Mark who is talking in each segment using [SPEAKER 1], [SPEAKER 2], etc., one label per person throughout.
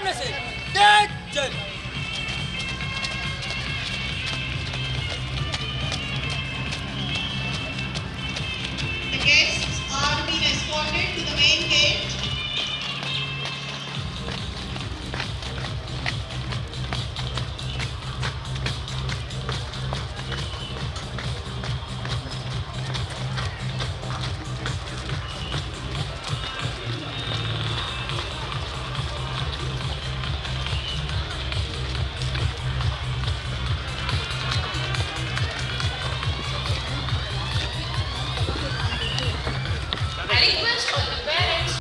[SPEAKER 1] सामने से देख चल।
[SPEAKER 2] The guests are being escorted to the main gate.
[SPEAKER 3] I request all the parents.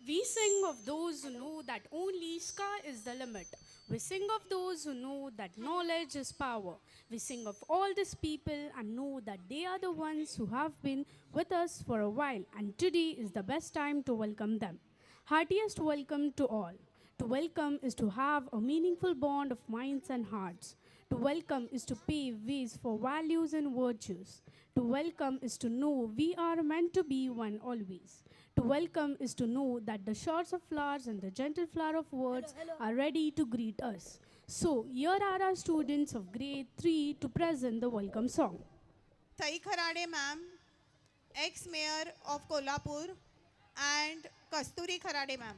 [SPEAKER 4] We sing of those who know that only sky is the limit. We sing of those who know that knowledge is power. We sing of all these people and know that they are the ones who have been with us for a while, and today is the best time to welcome them. Heartiest welcome to all. To welcome is to have a meaningful bond of minds and hearts. To welcome is to pave ways for values and virtues. To welcome is to know we are meant to be one always. To welcome is to know that the shores of flowers and the gentle flower of words are ready to greet us. So, here are our students of grade 3 to present the welcome song.
[SPEAKER 2] Sai Kharade ma'am, ex-mayor of Kolhapur, and Kasturi Kharade ma'am.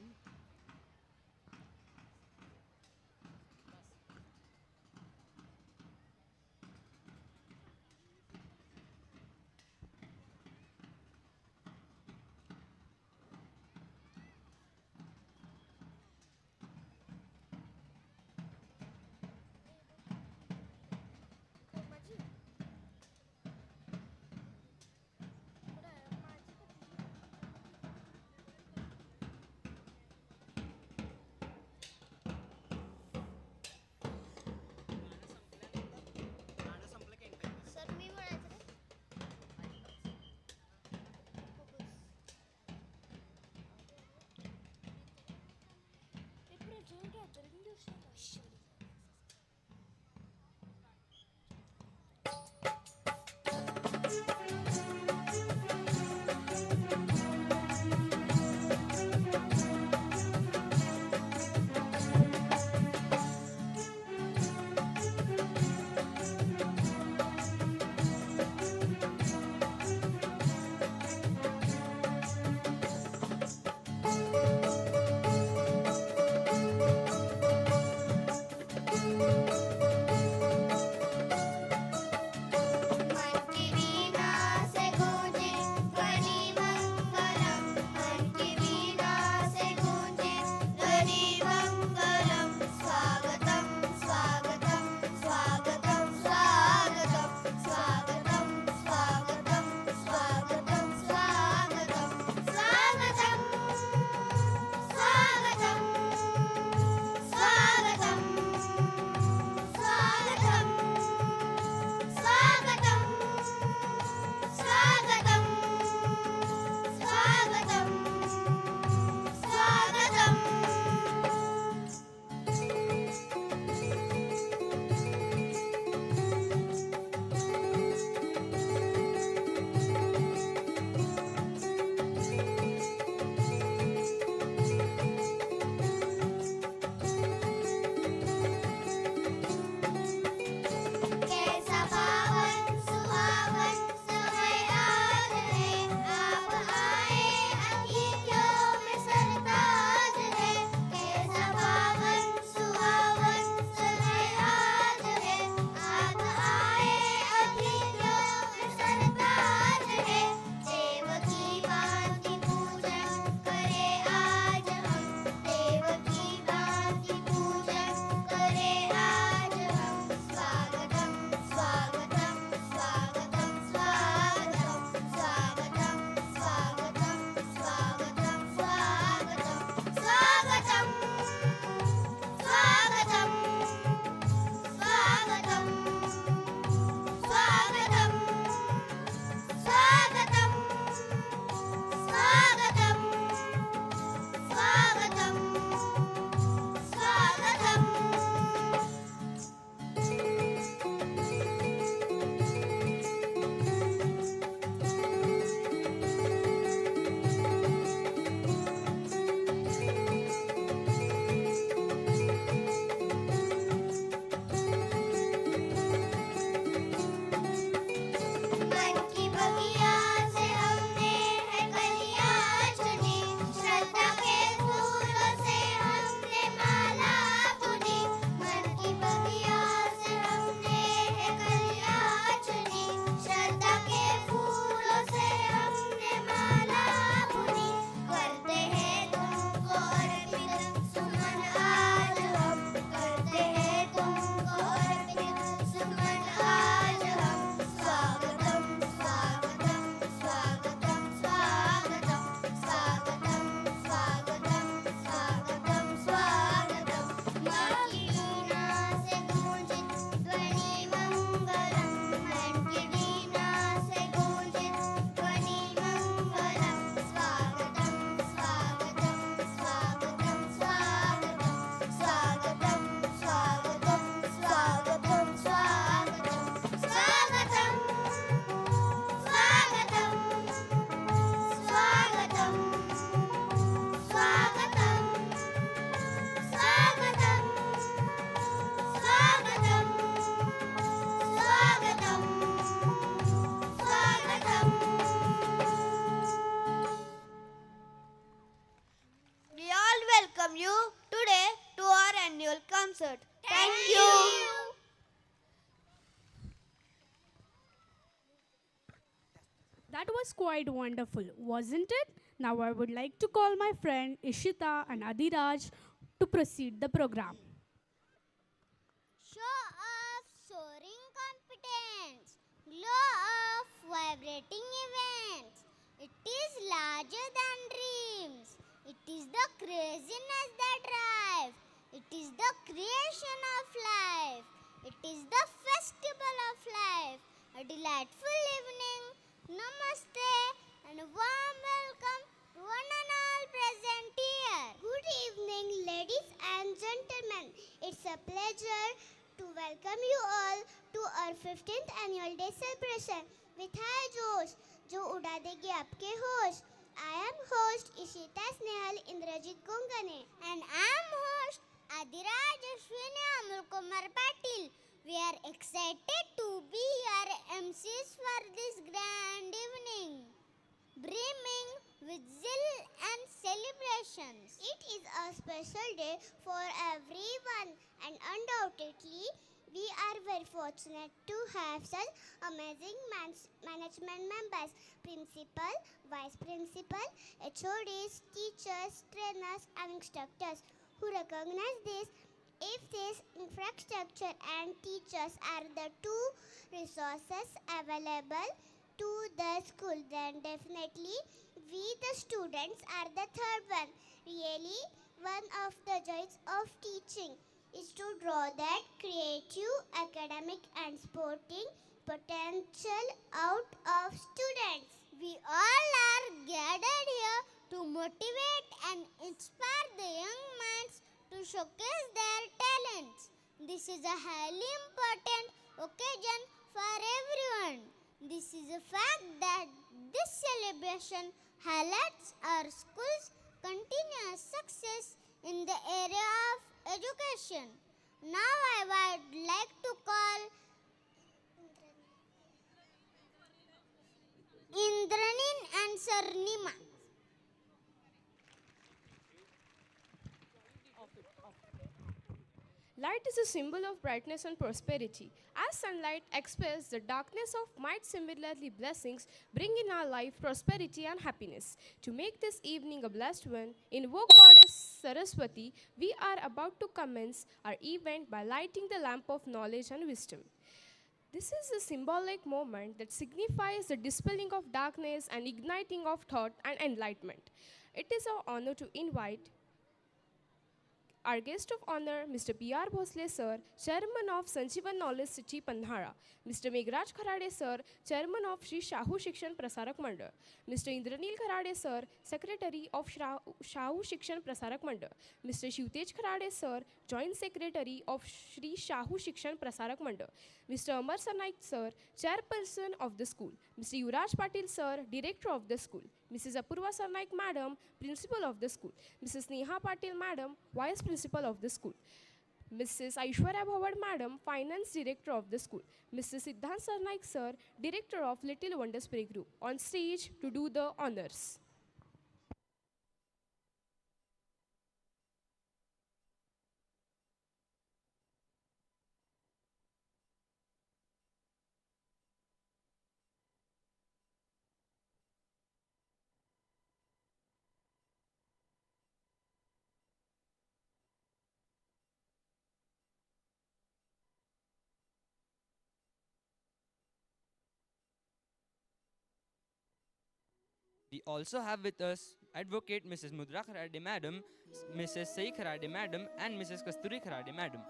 [SPEAKER 4] That was quite wonderful, wasn't it? Now I would like to call my friend Ishita and Adiraj to proceed the program.
[SPEAKER 5] Show of soaring competence, glow of vibrating events. It is larger than dreams. It is the craziness that drives. It is the creation of life. It is the festival of life. A delightful evening. Namaste and a warm welcome to one and all present here. Good evening, ladies and gentlemen. It's a pleasure to welcome you all to our 15th annual day celebration with high josh, जो उड़ा देगी आपके होश. I am host Ishita Snehal Indrajit Gongane and I am host Adiraj Ashwini Amul Kumar Patil. We are excited to be your MCs for this grand evening, brimming with zeal and celebrations. It is a special day for everyone and undoubtedly we are very fortunate to have such amazing management members, principal, vice principal, HODs, teachers, trainers and instructors who recognize this. If this infrastructure and teachers are the two resources available to the school, then definitely we the students are the third one. Really, one of the joys of teaching is to draw that creative, academic and sporting potential out of students. We all are gathered here to motivate and inspire the young minds to showcase their talents. This is a highly important occasion for everyone. This is a fact that this celebration highlights our school's continuous success in the area of education. Now I would like to call Indranin and Sarnima.
[SPEAKER 6] Light is a symbol of brightness and prosperity. As sunlight expels the darkness of might, similarly blessings bring in our life prosperity and happiness. To make this evening a blessed one, invoke Goddess Saraswati, we are about to commence our event by lighting the lamp of knowledge and wisdom. This is a symbolic moment that signifies the dispelling of darkness and igniting of thought and enlightenment. It is our honor to invite our guest of honor, Mr. P.R. Bhosle Sir, Chairman of Sanjeevan Knowledge City, Pandhara. Mr. Meghraj Kharade Sir, Chairman of Shri Shahu Shikshan Prasarak Mandal. Mr. Indranil Kharade Sir, Secretary of Shahu Shikshan Prasarak Mandal. Mr. Shivtej Kharade Sir, Joint Secretary of Shri Shahu Shikshan Prasarak Mandal. Mr. Amar Sarnaik Sir, Chairperson of the school. Mr. Yuvraj Patil Sir, Director of the school. Mrs. Apurva Sarnaik Madam, Principal of the school. Mrs. Neha Patil Madam, Vice Principal of the school. Mrs. Aishwarya Bhawad Madam, Finance Director of the school. Mr. Siddhant Sarnaik Sir, Director of Little Wonders Play Group, on stage to do the honors.
[SPEAKER 1] We also have with us Advocate Mrs. Mudra Kharade Madam, Mrs. Sai Kharade Madam and Mrs. Kasturi Kharade Madam.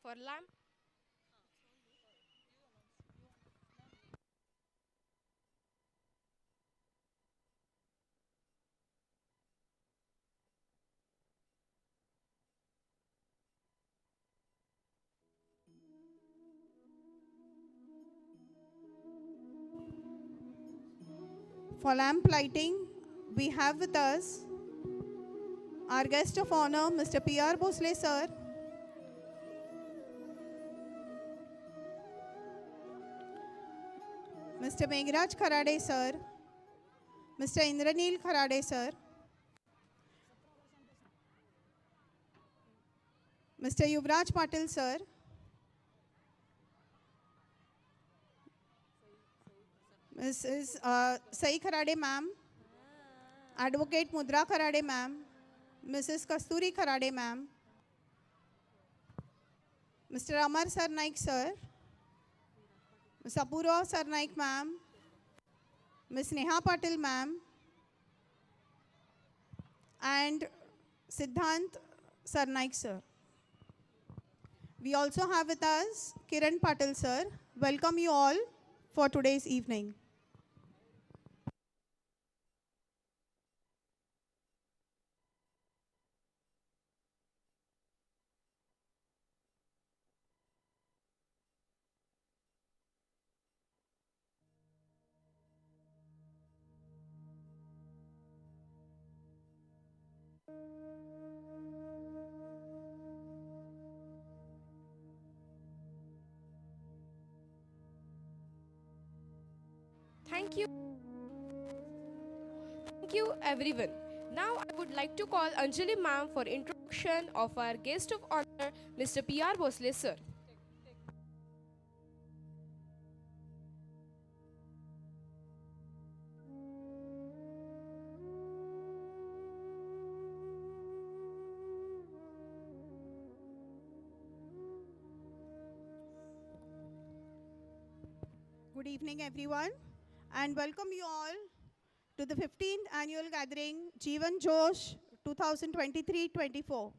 [SPEAKER 6] for lamp.
[SPEAKER 7] For lamp lighting, we have with us our guest of honor, Mr. P.R. Bhosle, sir. Mr. Meghraj Kharade, sir. Mr. Indranil Kharade, sir. Mr. Yuvraj Patil, sir. Mrs. Sai Kharade, ma'am. Advocate Mudra Kharade, ma'am. Mrs. Kasturi Kharade, ma'am. Mr. Amar Sarnaik, sir. Ms. Apurva Sarnaik, ma'am. Ms. Neha Patil, ma'am. And Siddhant Sarnaik, sir. We also have with us Kiran Patil, sir. Welcome you all for today's evening.
[SPEAKER 6] Thank you. Thank you, everyone. Now I would like to call Anjali ma'am for introduction of our guest of honor, Mr. P.R. Bhosle, sir.
[SPEAKER 7] Good evening, everyone, and welcome you all to the 15th annual gathering Jeevan Josh 2023-24.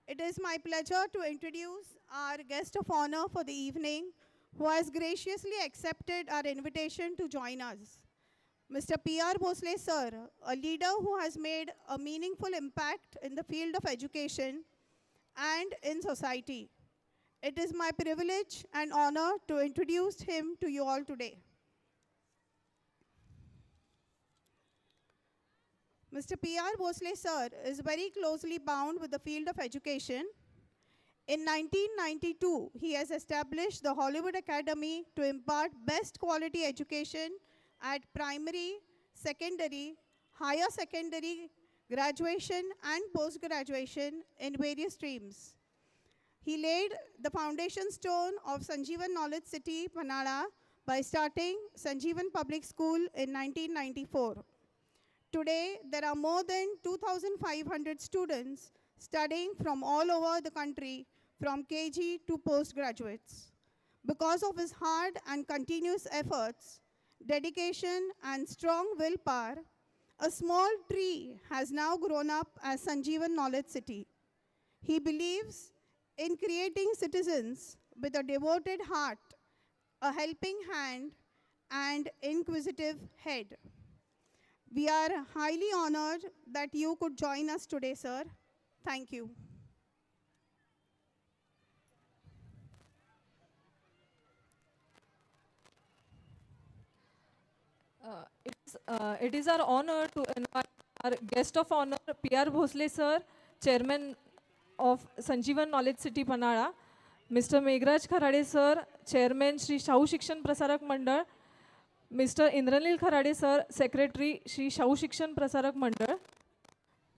[SPEAKER 7] It is my pleasure to introduce our guest of honor for the evening, who has graciously accepted our invitation to join us. Mr. P.R. Bhosle, sir, a leader who has made a meaningful impact in the field of education and in society. It is my privilege and honor to introduce him to you all today. Mr. P.R. Bhosle, sir, is very closely bound with the field of education. In 1992, he has established the Hollywood Academy to impart best quality education at primary, secondary, higher secondary, graduation and post-graduation in various streams. He laid the foundation stone of Sanjeevan Knowledge City, Panada, by starting Sanjeevan Public School in 1994. Today, there are more than 2,500 students studying from all over the country, from KG to postgraduates. Because of his hard and continuous efforts, dedication, and strong willpower, a small tree has now grown up as Sanjeevan Knowledge City. He believes in creating citizens with a devoted heart, a helping hand, and inquisitive head. We are highly honored that you could join us today, sir. Thank you.
[SPEAKER 8] It is our honor to invite our guest of honor, P.R. Bhosle, sir, Chairman of Sanjeevan Knowledge City, Panada, Mr. Meghraj Kharade, sir, Chairman, Shri Shahu Shikshan Prasarak Mandal, Mr. Indranil Kharade, sir, Secretary, Shri Shahu Shikshan Prasarak Mandal,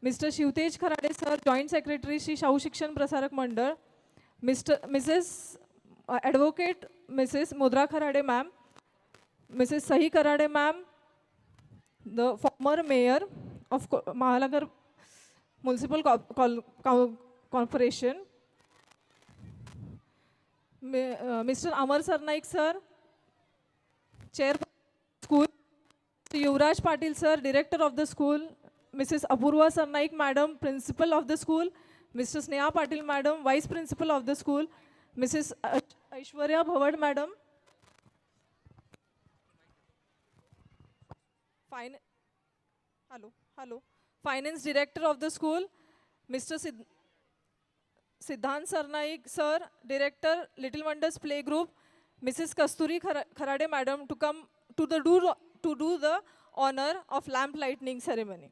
[SPEAKER 8] Mr. Shivtej Kharade, sir, Joint Secretary, Shri Shahu Shikshan Prasarak Mandal, Mrs. Advocate, Mrs. Mudra Kharade, ma'am, Mrs. Sahi Kharade, ma'am, the former mayor of Mahalagar Municipal Corporation, Mr. Amar Sarnaik, sir, Chair School, Mr. Yuvraj Patil, sir, Director of the school, Mrs. Apurva Sarnaik, Madam, Principal of the school, Mr. Sneha Patil, Madam, Vice Principal of the school, Mrs. Aishwarya Bhavad, Madam. Fin- Hello. Finance Director of the school, Mr. Siddhant Sarnaik, Sir, Director, Little Wonders Playgroup, Mrs. Kasturi Kharade, Madam, to come to do the honor of lamp lighting ceremony.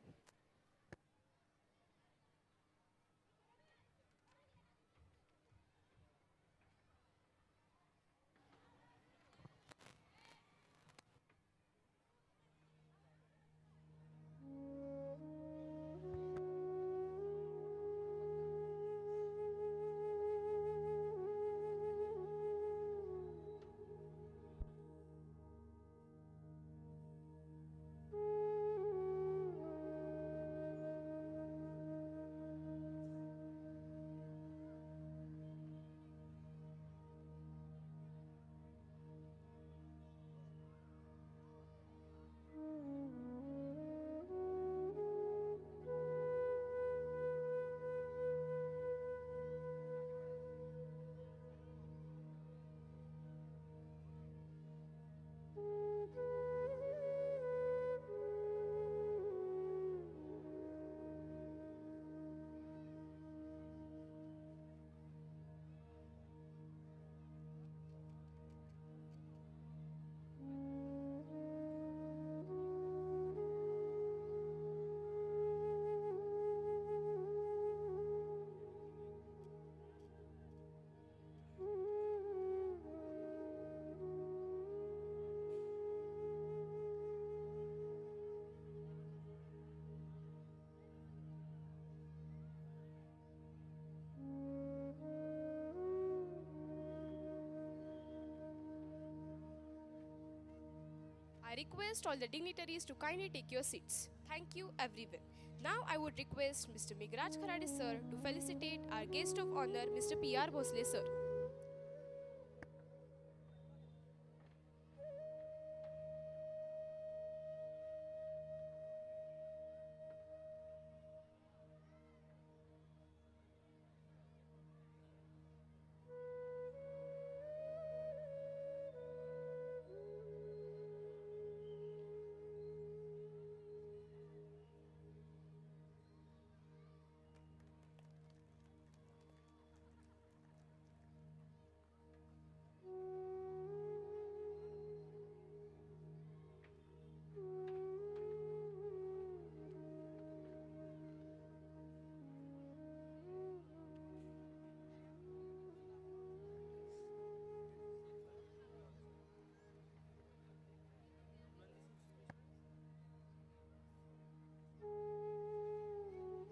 [SPEAKER 6] I request all the dignitaries to kindly take your seats. Thank you, everyone. Now I would request Mr. Megraj Kharade sir to felicitate our guest of honor, Mr. P.R. Bhosle sir.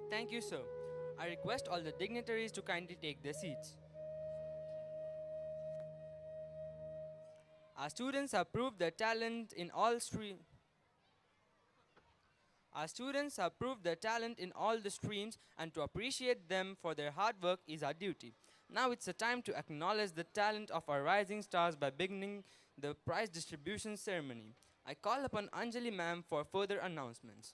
[SPEAKER 1] Thank you, sir. I request all the dignitaries to kindly take their seats. Our students have proved their talent in all streams. Our students have proved their talent in all the streams, and to appreciate them for their hard work is our duty. Now it's the time to acknowledge the talent of our rising stars by beginning the prize distribution ceremony. I call upon Anjali ma'am for further announcements.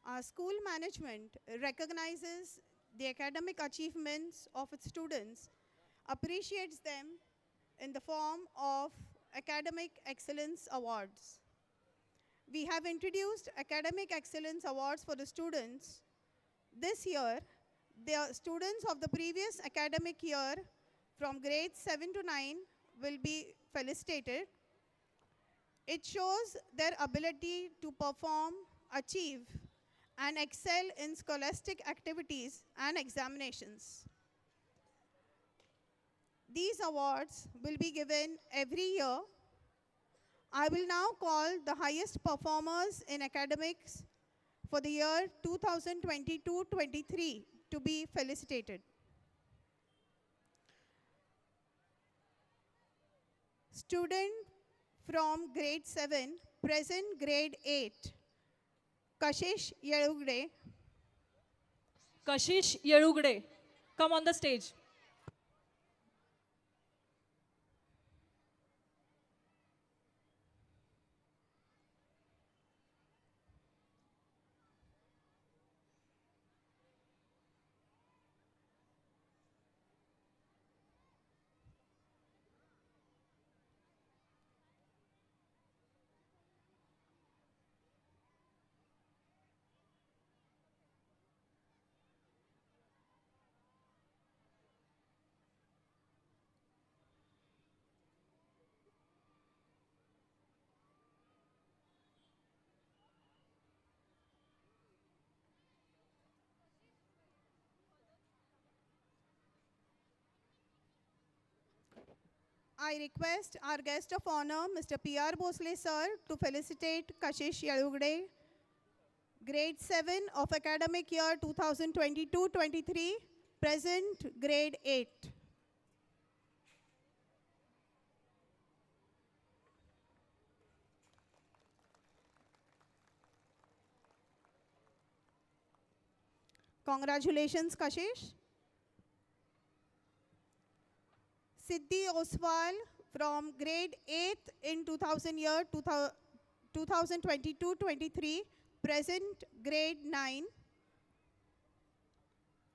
[SPEAKER 7] Our school management recognizes the academic achievements of its students, appreciates them in the form of Academic Excellence Awards. We have introduced Academic Excellence Awards for the students. This year, the students of the previous academic year from grades 7 to 9 will be felicitated. It shows their ability to perform, achieve, and excel in scholastic activities and examinations. These awards will be given every year. I will now call the highest performers in academics for the year 2022-23 to be felicitated. Student from grade 7, present grade 8, Kashish Yelugde.
[SPEAKER 8] Kashish Yerugde, come on the stage.
[SPEAKER 7] I request our guest of honor, Mr. P.R. Bhosle sir, to felicitate Kashish Yelugde, grade 7 of academic year 2022-23, present grade 8. Congratulations, Kashish. Siddhi Oswal from grade 8th in 2022-23, present grade 9.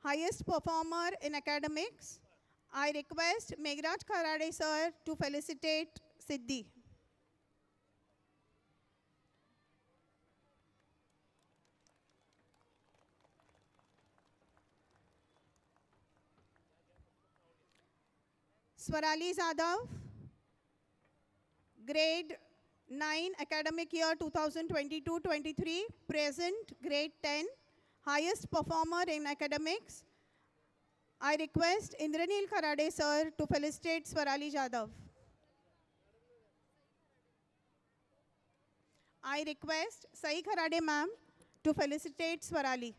[SPEAKER 7] Highest performer in academics. I request Meghraj Kharade sir to felicitate Siddhi. Swarali Zadav, grade 9, academic year 2022-23, present grade 10, highest performer in academics. I request Indranil Kharade sir to felicitate Swarali Jadhav. I request Sai Kharade ma'am to felicitate Swarali.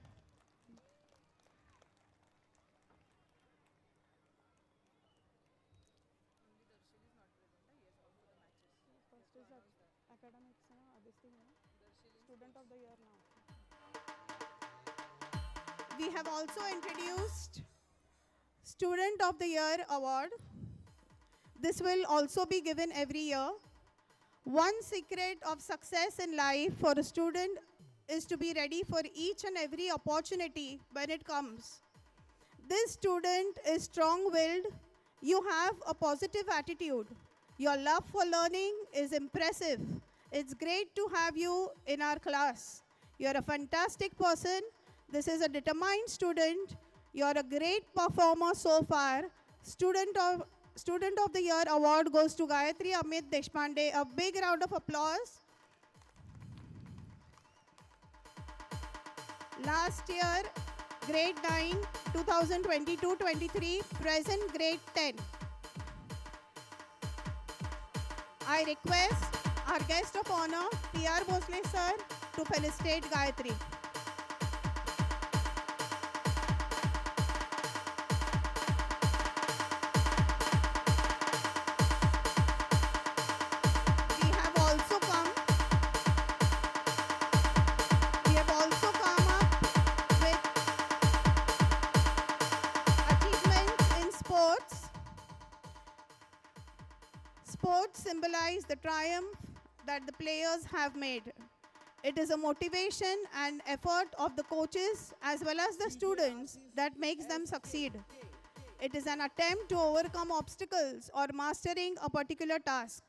[SPEAKER 7] We have also introduced Student of the Year award. This will also be given every year. One secret of success in life for a student is to be ready for each and every opportunity when it comes. This student is strong-willed. You have a positive attitude. Your love for learning is impressive. It's great to have you in our class. You're a fantastic person. This is a determined student. You're a great performer so far. Student of the Year award goes to Gayatri Amit Deshpande. A big round of applause. Last year, grade 9, 2022-23, present grade 10. I request our guest of honor, P.R. Bhosle sir, to felicitate Gayatri. We have also come up with achievements in sports. Sports symbolize the triumph that the players have made. It is a motivation and effort of the coaches as well as the students that makes them succeed. It is an attempt to overcome obstacles or mastering a particular task.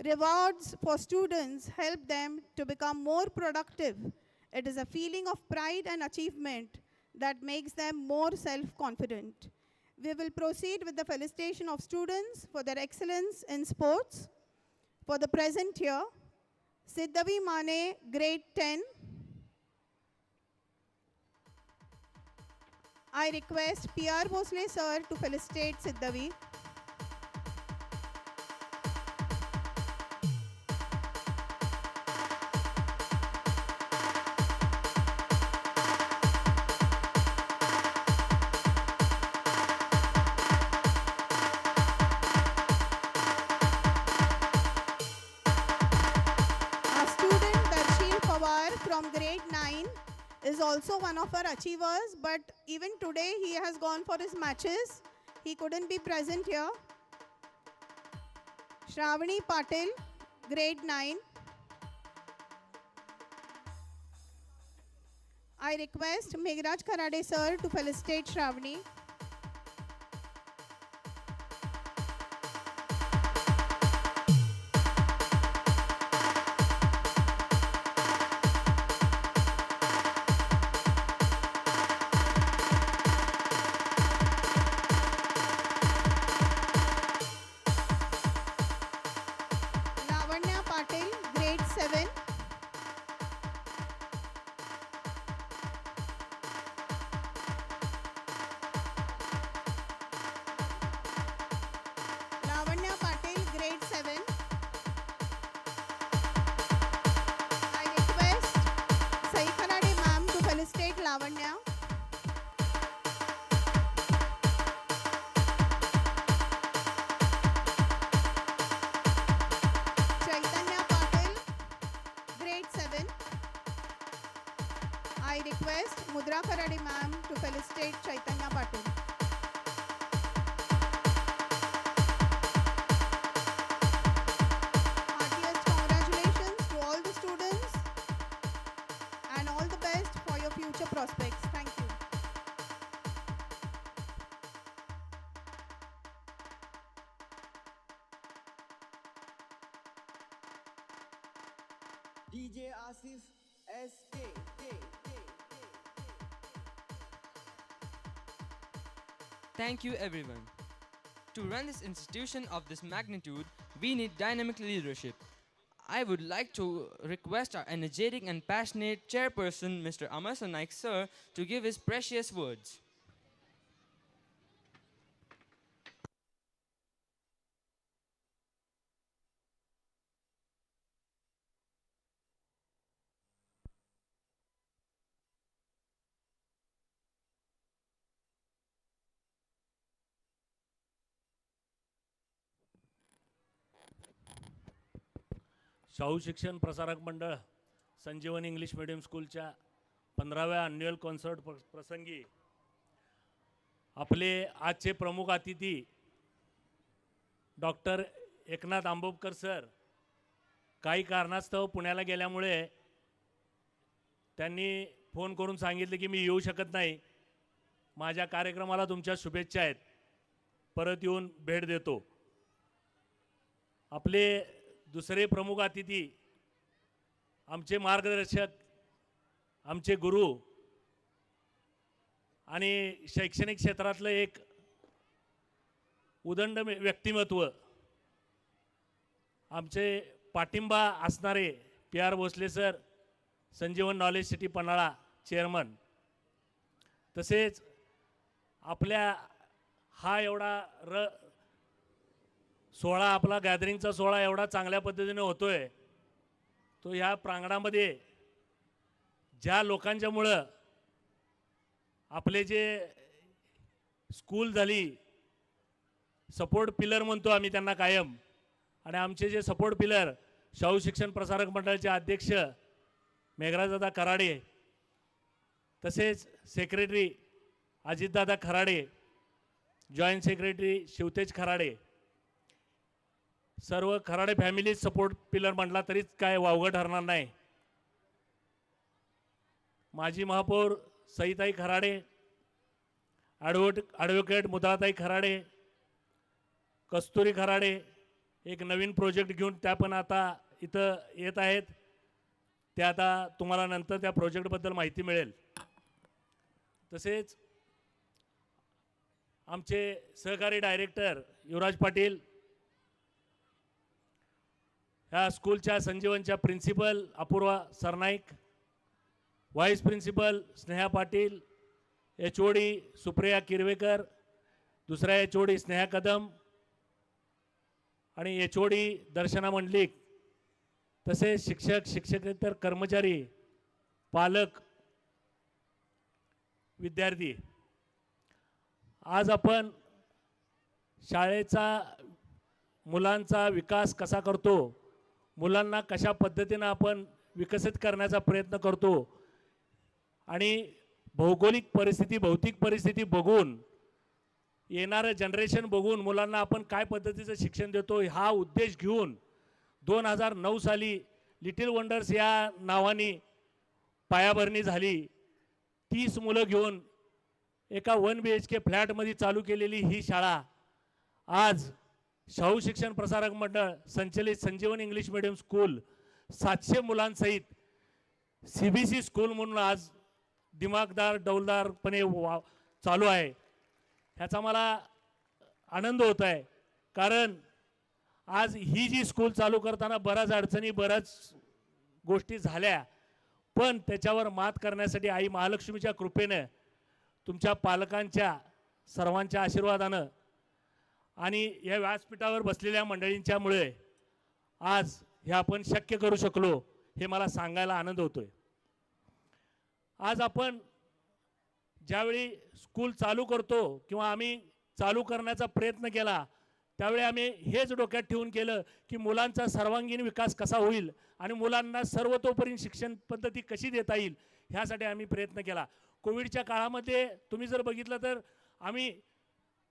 [SPEAKER 7] Rewards for students help them to become more productive. It is a feeling of pride and achievement that makes them more self-confident. We will proceed with the felicitation of students for their excellence in sports. For the present year, Siddhavi Mane, grade 10. I request P.R. Bhosle sir to felicitate Siddhavi. from grade 9 is also one of our achievers, but even today he has gone for his matches. He couldn't be present here. Shravani Patil, grade 9. I request Meghraj Kharade sir to felicitate Shravani. Lavanya Patil, grade 7. Lavanya Patil, grade 7. I request Sai Kharade ma'am to felicitate Lavanya. Chaitanya Patil, grade 7. I request Mudra Kharade ma'am to felicitate Chaitanya Patil. Heartiest congratulations to all the students and all the best for your future prospects. Thank you.
[SPEAKER 9] DJ Asif SK.
[SPEAKER 1] Thank you, everyone. To run this institution of this magnitude, we need dynamic leadership. I would like to request our energetic and passionate chairperson, Mr. Amar Sanaik sir, to give his precious words.
[SPEAKER 10] Shahu शिक्षण प्रसारक मंडळ संजीवन English medium स्कूलच्या 15व्या annual concert प्रसंगी आपले आजचे प्रमुख अतिथी doctor Eknath आंबोपकर sir काही कारणास्तव पुण्याला गेल्यामुळे त्यांनी फोन करून सांगितले की मी येऊ शकत नाही. माझ्या कार्यक्रमाला तुमच्या शुभेच्छा आहेत. परत येऊन भेट देतो. आपले दुसरे प्रमुख अतिथी आमचे मार्गदर्शक, आमचे गुरु आणि शैक्षणिक क्षेत्रातलं एक उदंड व्यक्तिमत्व, आमचे पाठिंबा असणारे PR भोसले सर, संजीवन नॉलेज सिटी पन्हाळा चेअरमन, तसेच आपल्या हा एवढा सोहळा, आपला गॅदरिंगचा सोहळा एवढा चांगल्या पद्धतीने होतोय, तो ह्या प्रांगणामध्ये ज्या लोकांच्यामुळं आपले जे स्कूल झाली, सपोर्ट पिलर म्हणतो आम्ही त्यांना कायम, आणि आमचे जे सपोर्ट पिलर शाहू शिक्षण प्रसारक मंडळाचे अध्यक्ष मेघराजदादा खराडे, तसेच secretary Ajitdada Kharade, joint secretary Shivtej Kharade, सर्व खराडे फॅमिली सपोर्ट पिलर म्हटला तरीच काय वावगं ठरणार नाही. माजी महापौर सईताई खराडे, ॲडव्होकेट मुद्राताई खराडे, कस्तुरी खराडे एक नवीन प्रोजेक्ट घेऊन त्या पण आता इथं येत आहेत. ते आता तुम्हाला नंतर त्या प्रोजेक्टबद्दल माहिती मिळेल. तसेच आमचे सहकारी डायरेक्टर युवराज पाटील, ह्या स्कूलच्या संजीवनच्या principal Apurva Sarnaik, vice principal Sneha Patil, HOD Supriya Kirvekar, दुसऱ्या HOD स्नेहा कदम आणि HOD दर्शना मंडलिक, तसेच शिक्षक, शिक्षकेतर कर्मचारी, पालक, विद्यार्थी, आज आपण शाळेचा मुलांचा विकास कसा करतो, मुलांना कशा पद्धतीनं आपण विकसित करण्याचा प्रयत्न करतो आणि भौगोलिक परिस्थिती भौतिक परिस्थिती बघून येणारं जनरेशन बघून मुलांना आपण काय पद्धतीचं शिक्षण देतो हा उद्देश घेऊन 2009 साली लिटिल वंडर्स या नावाने पायाभरणी झाली. 30 मुलं घेऊन एका 1 BHK फ्लॅटमध्ये चालू केलेली ही शाळा आज शाहू शिक्षण प्रसारक मंडळ संचलित संजीवन English medium school 700 मुलांसहित CBC school म्हणून आज दिमागदार डौलदारपणे चालू आहे. ह्याचा मला आनंद होत आहे, कारण आज ही जी स्कूल चालू करताना बऱ्याच अडचणी बऱ्याच गोष्टी झाल्या, पण त्याच्यावर मात करण्यासाठी आई महालक्ष्मीच्या कृपेनं तुमच्या पालकांच्या सर्वांच्या आशीर्वादानं आणि या व्यासपीठावर बसलेल्या मंडळींच्यामुळे आज हे आपण शक्य करू शकलो, हे मला सांगायला आनंद होतोय. आज आपण ज्यावेळी स्कूल चालू करतो किंवा आम्ही चालू करण्याचा प्रयत्न केला त्यावेळी आम्ही हेच डोक्यात ठेवून केलं की मुलांचा सर्वांगीण विकास कसा होईल आणि मुलांना सर्वतोपरी शिक्षण पद्धती कशी देता येईल ह्यासाठी आम्ही प्रयत्न केला. कोविडच्या काळामध्ये तुम्ही जर बघितलं तर आम्ही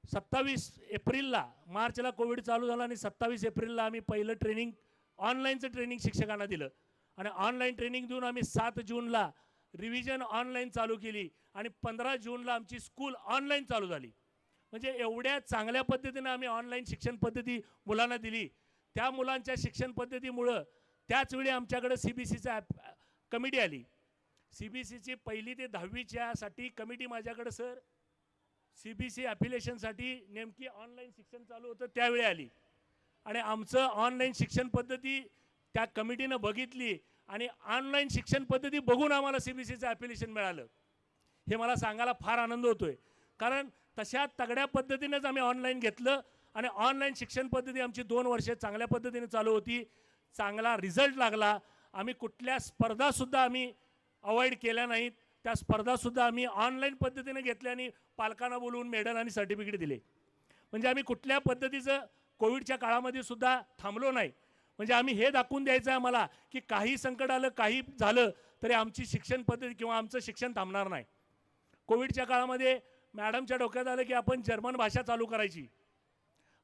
[SPEAKER 10] 27 एप्रिलला मार्चला कोविड चालू झाला आणि 27 एप्रिलला आम्ही पहिलं ट्रेनिंग ऑनलाईनचं ट्रेनिंग शिक्षकांना दिलं आणि ऑनलाईन ट्रेनिंग देऊन आम्ही 7 जूनला रिव्हिजन ऑनलाईन चालू केली आणि 15 जूनला आमची स्कूल ऑनलाईन चालू झाली. म्हणजे एवढ्या चांगल्या पद्धतीनं आम्ही ऑनलाईन शिक्षण पद्धती मुलांना दिली. त्या मुलांच्या शिक्षण पद्धतीमुळं त्याचवेळी आमच्याकडे CBCचा कमिटी आली. CBCची 1ली ते 10वीच्यासाठी कमिटी माझ्याकडे सर CBC ॲफिलिएशनसाठी नेमकी ऑनलाईन शिक्षण चालू होतं त्यावेळी आली आणि आमचं ऑनलाईन शिक्षण पद्धती त्या कमिटीनं बघितली आणि ऑनलाईन शिक्षण पद्धती बघून आम्हाला CBCचं ॲफिलिएशन मिळालं. हे मला सांगायला फार आनंद होतोय, कारण तशा तगड्या पद्धतीनेच आम्ही ऑनलाईन घेतलं आणि ऑनलाईन शिक्षण पद्धती आमची 2 वर्षे चांगल्या पद्धतीने चालू होती. चांगला रिझल्ट लागला. आम्ही कुठल्या स्पर्धासुद्धा आम्ही अवॉइड केल्या नाहीत. त्या स्पर्धासुद्धा आम्ही ऑनलाईन पद्धतीने घेतल्या आणि पालकांना बोलवून मेडल आणि सर्टिफिकेट दिले. म्हणजे आम्ही कुठल्या पद्धतीचं कोविडच्या काळामध्ये सुद्धा थांबलो नाही. म्हणजे आम्ही हे दाखवून द्यायचं आहे आम्हाला की काही संकट आलं काही झालं तरी आमची शिक्षण पद्धती किंवा आमचं शिक्षण थांबणार नाही. कोविडच्या काळामध्ये मॅडमच्या डोक्यात आलं की आपण जर्मन भाषा चालू करायची.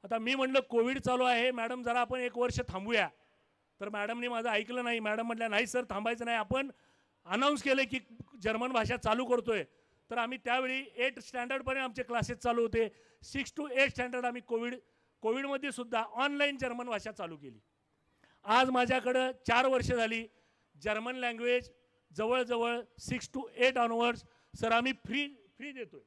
[SPEAKER 10] आता मी म्हटलं कोविड चालू आहे मॅडम जरा आपण 1 वर्ष थांबूया. तर मॅडमने माझं ऐकलं नाही. मॅडम म्हटल्या नाही सर थांबायचं नाही, आपण अनाऊन्स केलं की जर्मन भाषा चालू करतोय. तर आम्ही त्यावेळी 8 स्टँडर्डपर्यंत आमचे क्लासेस चालू होते. 6 to 8 स्टँडर्ड आम्ही कोविडमध्ये सुद्धा ऑनलाईन जर्मन भाषा चालू केली. आज माझ्याकडं 4 वर्ष झाली जर्मन लँग्वेज जवळजवळ 6 to 8 ऑनवर्ड्स सर आम्ही फ्री देतोय.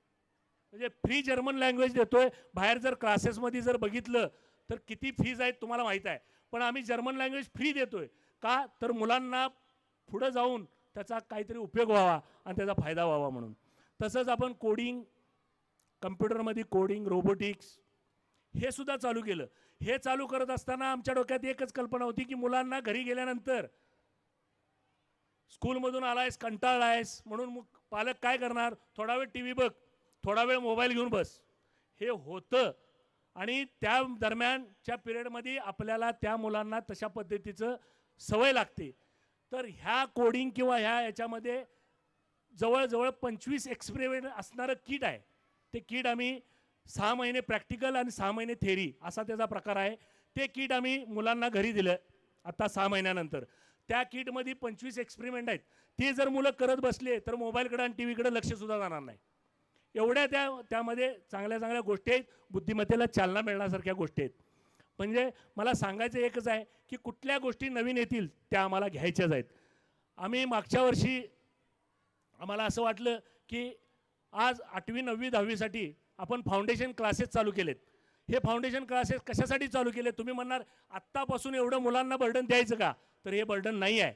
[SPEAKER 10] म्हणजे फ्री जर्मन लँग्वेज देतोय. बाहेर जर क्लासेसमध्ये जर बघितलं तर किती फीज आहेत तुम्हाला माहीत आहे, पण आम्ही जर्मन लँग्वेज फ्री देतोय. का तर मुलांना पुढं जाऊन त्याचा काहीतरी उपयोग व्हावा आणि त्याचा फायदा व्हावा म्हणून. तसंच आपण कोडिंग कम्प्युटरमध्ये कोडिंग रोबोटिक्स हे सुद्धा चालू केलं. हे चालू करत असताना आमच्या डोक्यात एकच कल्पना होती की मुलांना घरी गेल्यानंतर स्कूलमधून आलायस कंटाळला आहेस म्हणून मग पालक काय करणार, थोडा वेळ TV बघ, थोडा वेळ मोबाईल घेऊन बस. हे होतं आणि त्या दरम्यानच्या पिरियडमध्ये आपल्याला त्या मुलांना तशा पद्धतीचं सवय लागते. तर ह्या कोडिंग किंवा ह्या याच्यामध्ये जवळजवळ 25 एक्सपेरिमेंट असणारं किट आहे. ते किट आम्ही 6 महिने प्रॅक्टिकल आणि 6 महिने थेरी असा त्याचा प्रकार आहे. ते किट आम्ही मुलांना घरी दिलं आता 6 महिन्यानंतर. त्या किटमध्ये 25 एक्सपेरिमेंट आहेत. ते जर मुलं करत बसले तर मोबाईलकडे आणि TV कडे लक्षसुद्धा जाणार नाही. एवढ्या त्यामध्ये चांगल्या चांगल्या गोष्टी आहेत. बुद्धिमत्तेला चालना मिळण्यासारख्या गोष्टी आहेत. म्हणजे मला सांगायचं एकच आहे की कुठल्या गोष्टी नवीन येतील त्या आम्हाला घ्यायच्याच आहेत. आम्ही मागच्या वर्षी आम्हाला असं वाटलं की आज 8वी 9वी 10वीसाठी आपण फाउंडेशन क्लासेस चालू केलेत. हे फाउंडेशन क्लासेस कशासाठी चालू केले तुम्ही म्हणणार आत्तापासून एवढं मुलांना बर्डन द्यायचं का, तर हे बर्डन नाही आहे.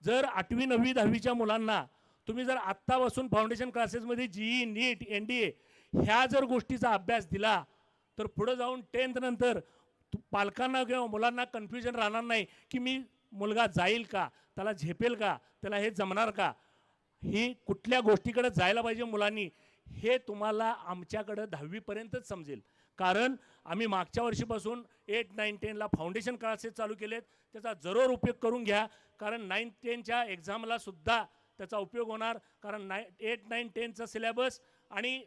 [SPEAKER 10] जर 8वी 9वी 10वीच्या मुलांना तुम्ही जर आत्तापासून फाउंडेशन क्लासेसमध्ये GE नीट NDA ह्या जर गोष्टीचा अभ्यास दिला तर पुढं जाऊन 10th नंतर पालकांना किंवा मुलांना कन्फ्युजन राहणार नाही की मी मुलगा जाईल का, त्याला झेपेल का, त्याला हे जमणार का, ही कुठल्या गोष्टीकडे जायला पाहिजे मुलांनी हे तुम्हाला आमच्याकडं 10वीपर्यंतच समजेल. कारण आम्ही मागच्या वर्षीपासून 8, 9, 10ला फाउंडेशन क्लासेस चालू केलेत. त्याचा जरूर उपयोग करून घ्या, कारण 9, 10च्या एक्झामला सुद्धा त्याचा उपयोग होणार. कारण 8, 9, 10चा सिलेबस आणि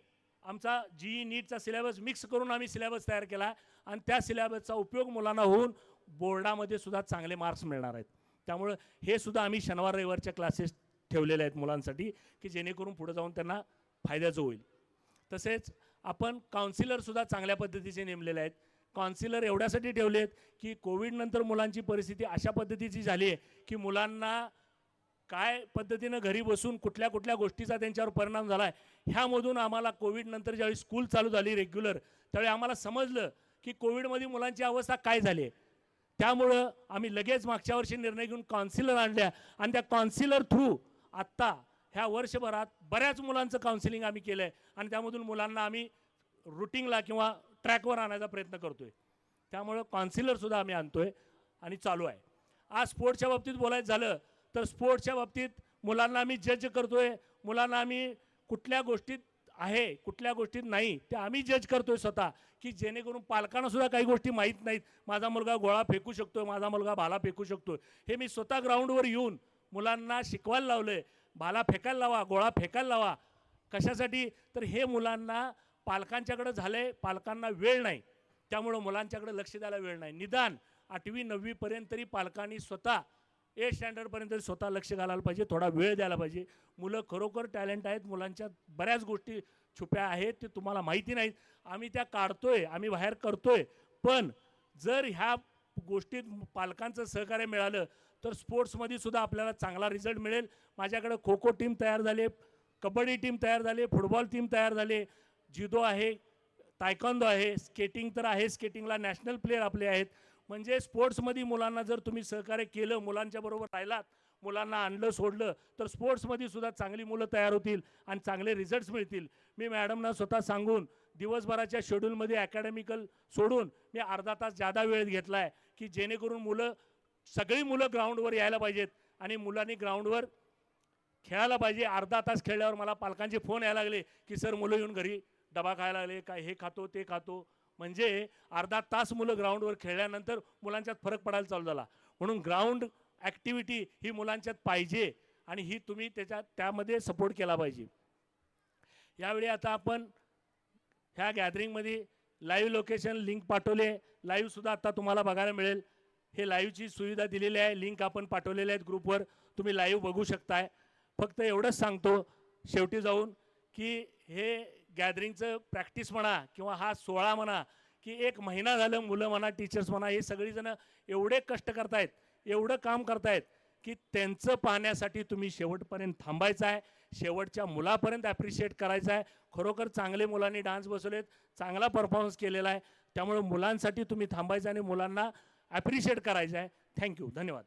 [SPEAKER 10] आमचा GE नीटचा सिलेबस मिक्स करून आम्ही सिलेबस तयार केला आणि त्या सिलेबसचा उपयोग मुलांना होऊन बोर्डामध्ये सुद्धा चांगले मार्क्स मिळणार आहेत. त्यामुळं हे सुद्धा आम्ही शनिवार रविवारच्या क्लासेस ठेवलेले आहेत मुलांसाठी, की जेणेकरून पुढे जाऊन त्यांना फायद्याचं होईल. तसेच आपण काउन्सिलरसुद्धा चांगल्या पद्धतीचे नेमलेले आहेत. काउन्सिलर एवढ्यासाठी ठेवले आहेत की कोविडनंतर मुलांची परिस्थिती अशा पद्धतीची झाली आहे की मुलांना काय पद्धतीनं घरी बसून कुठल्या कुठल्या गोष्टीचा त्यांच्यावर परिणाम झाला आहे. ह्यामधून आम्हाला कोविडनंतर ज्यावेळी स्कूल चालू झाली रेग्युलर, त्यावेळी आम्हाला समजलं की कोविडमध्ये मुलांची अवस्था काय झाली आहे. त्यामुळं आम्ही लगेच मागच्या वर्षी निर्णय घेऊन काउन्सिलर आणल्या आणि त्या काउन्सिलर थ्रू आत्ता ह्या वर्षभरात बऱ्याच मुलांचं काउन्सिलिंग आम्ही केलं आहे आणि त्यामधून मुलांना आम्ही रुटीनला किंवा ट्रॅकवर आणायचा प्रयत्न करतो आहे. त्यामुळं काउन्सिलरसुद्धा आम्ही आणतो आहे आणि चालू आहे. आज स्पोर्ट्सच्या बाबतीत बोलायचं झालं तर स्पोर्ट्सच्या बाबतीत मुलांना आम्ही जज करतो आहे. मुलांना आम्ही कुठल्या गोष्टीत आहे कुठल्या गोष्टीत नाही ते आम्ही जज करतो आहे स्वतः, की जेणेकरून पालकांनासुद्धा काही गोष्टी माहीत नाहीत. माझा मुलगा गोळा फेकू शकतो, माझा मुलगा भाला फेकू शकतो, हे मी स्वतः ग्राउंडवर येऊन मुलांना शिकवायला लावलं आहे. भाला फेकायला लावा, गोळा फेकायला लावा. कशासाठी? तर हे मुलांना पालकांच्याकडे झाले, पालकांना वेळ नाही, त्यामुळं मुलांच्याकडे लक्ष द्यायला वेळ नाही. निदान 8वी 9वीपर्यंत तरी पालकांनी स्वतः 8 स्टँडर्डपर्यंत स्वतः लक्ष घालायला पाहिजे, थोडा वेळ द्यायला पाहिजे. मुलं खरोखर टॅलेंट आहेत, मुलांच्या बऱ्याच गोष्टी छुप्या आहेत, ते तुम्हाला माहिती नाहीत. आम्ही त्या काढतोय, आम्ही बाहेर करतोय. पण जर ह्या गोष्टीत पालकांचं सहकार्य मिळालं तर स्पोर्ट्समध्ये सुद्धा आपल्याला चांगला रिझल्ट मिळेल. माझ्याकडे खो खो टीम तयार झाली, कबड्डी टीम तयार झाली, फुटबॉल टीम तयार झाली, जिदो आहे, तायक्वांदो आहे, स्केटिंग तर आहे, स्केटिंगला नॅशनल प्लेयर आपले आहेत. म्हणजे स्पोर्ट्समध्ये मुलांना जर तुम्ही सहकार्य केलं, मुलांच्या बरोबर राहिलात, मुलांना आणलं सोडलं, तर स्पोर्ट्समध्ये सुद्धा चांगली मुलं तयार होतील आणि चांगले रिझल्ट्स मिळतील. मी मॅडमना स्वतः सांगून दिवसभराच्या शेड्यूलमध्ये अकॅडमिकल सोडून मी अर्धा तास जादा वेळ घेतला आहे, की जेणेकरून सगळी मुलं ग्राउंडवर यायला पाहिजेत आणि मुलांनी ग्राउंडवर खेळायला पाहिजे. अर्धा तास खेळल्यावर मला पालकांचे फोन यायला लागले की सर मुलं येऊन घरी डबा खायला लागले, काय हे खातो ते खातो. म्हणजे अर्धा तास मुलं ग्राउंडवर खेळल्यानंतर मुलांच्यात फरक पडायला चालू झाला. म्हणून ग्राउंड ॲक्टिव्हिटी ही मुलांच्यात पाहिजे आणि ही तुम्ही त्यामध्ये सपोर्ट केला पाहिजे. यावेळी आता आपण ह्या गॅदरिंगमध्ये लाईव्ह लोकेशन लिंक पाठवले, लाईव्हसुद्धा आता तुम्हाला बघायला मिळेल. हे लाईव्हची सुविधा दिलेली आहे, लिंक आपण पाठवलेले आहेत ग्रुपवर, तुम्ही लाईव्ह बघू शकताय. फक्त एवढंच सांगतो शेवटी जाऊन की हे गॅदरिंगचं प्रॅक्टिस म्हणा किंवा हा सोहळा म्हणा, की 1 महिना झालं मुलं म्हणा, टीचर्स म्हणा, हे सगळीजणं एवढे कष्ट करतायत, एवढं काम करतायत की त्यांचं पाहण्यासाठी तुम्ही शेवटपर्यंत थांबायचं आहे, शेवटच्या मुलापर्यंत ॲप्रिशिएट करायचं आहे. खरोखर चांगले मुलांनी डान्स बसवलेत, चांगला परफॉर्मन्स केलेला आहे. त्यामुळे मुलांसाठी तुम्ही थांबायचं आणि मुलांना ॲप्रिशिएट करायचं आहे. थँक्यू, धन्यवाद.